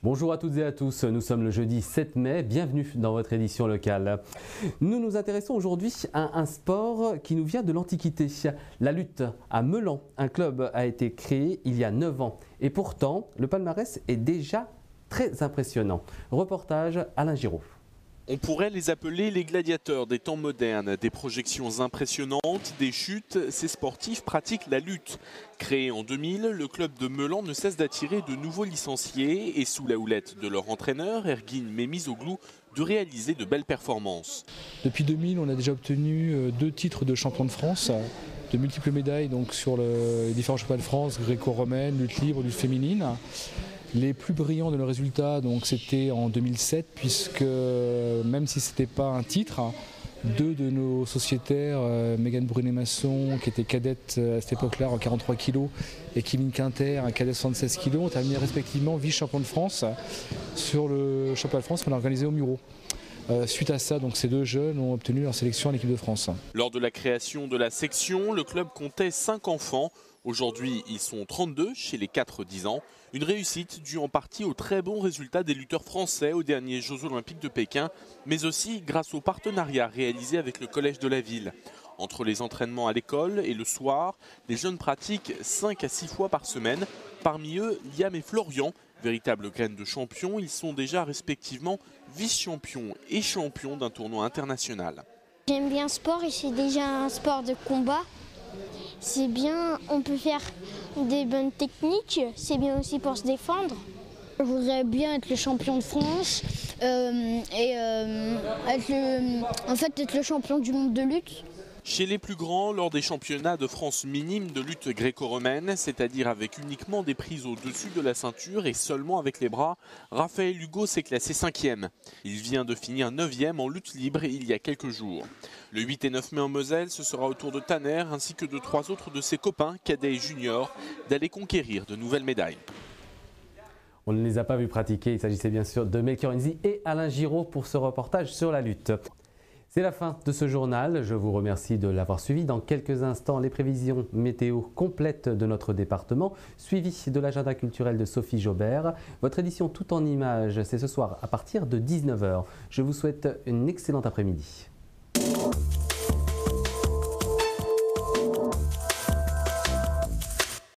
Bonjour à toutes et à tous, nous sommes le jeudi 7 mai, bienvenue dans votre édition locale. Nous nous intéressons aujourd'hui à un sport qui nous vient de l'Antiquité, la lutte. À Meulan, un club a été créé il y a 9 ans et pourtant le palmarès est déjà très impressionnant. Reportage Alain Giraud. On pourrait les appeler les gladiateurs des temps modernes. Des projections impressionnantes, des chutes, ces sportifs pratiquent la lutte. Créé en 2000, le club de Meulan ne cesse d'attirer de nouveaux licenciés et sous la houlette de leur entraîneur, Erguin Mémizoglou, de réaliser de belles performances. Depuis 2000, on a déjà obtenu 2 titres de champion de France, de multiples médailles donc sur les différents championnats de France, gréco-romaine, lutte libre, lutte féminine. Les plus brillants de nos résultats, c'était en 2007, puisque même si ce n'était pas un titre, 2 de nos sociétaires, Mégane Brunet-Masson, qui était cadette à cette époque-là en 43 kg, et Kimine Quinter, un cadet de 76 kg, ont terminé respectivement vice-champion de France sur le championnat de France qu'on a organisé au Muro. Suite à ça, ces 2 jeunes ont obtenu leur sélection à l'équipe de France. Lors de la création de la section, le club comptait 5 enfants. Aujourd'hui, ils sont 32 chez les 4-10 ans. Une réussite due en partie aux très bons résultats des lutteurs français aux derniers Jeux Olympiques de Pékin, mais aussi grâce au partenariat réalisé avec le collège de la ville. Entre les entraînements à l'école et le soir, les jeunes pratiquent 5 à 6 fois par semaine. Parmi eux, Liam et Florian, véritables graines de champions, ils sont déjà respectivement vice-champions et champions d'un tournoi international. J'aime bien le sport et c'est déjà un sport de combat. C'est bien, on peut faire des bonnes techniques, c'est bien aussi pour se défendre. Je voudrais bien être le champion de France et être le champion du monde de lutte. Chez les plus grands, lors des championnats de France minimes de lutte gréco-romaine, c'est-à-dire avec uniquement des prises au-dessus de la ceinture et seulement avec les bras, Raphaël Hugo s'est classé 5e. Il vient de finir 9e en lutte libre il y a quelques jours. Le 8 et 9 mai en Moselle, ce sera au tour de Tanner ainsi que de 3 autres de ses copains, cadets et juniors, d'aller conquérir de nouvelles médailles. On ne les a pas vus pratiquer, il s'agissait bien sûr de Melchior Enzi et Alain Giraud pour ce reportage sur la lutte. C'est la fin de ce journal, je vous remercie de l'avoir suivi. Dans quelques instants, les prévisions météo complètes de notre département, suivies de l'agenda culturel de Sophie Jobert. Votre édition tout en images, c'est ce soir à partir de 19 h. Je vous souhaite une excellente après-midi.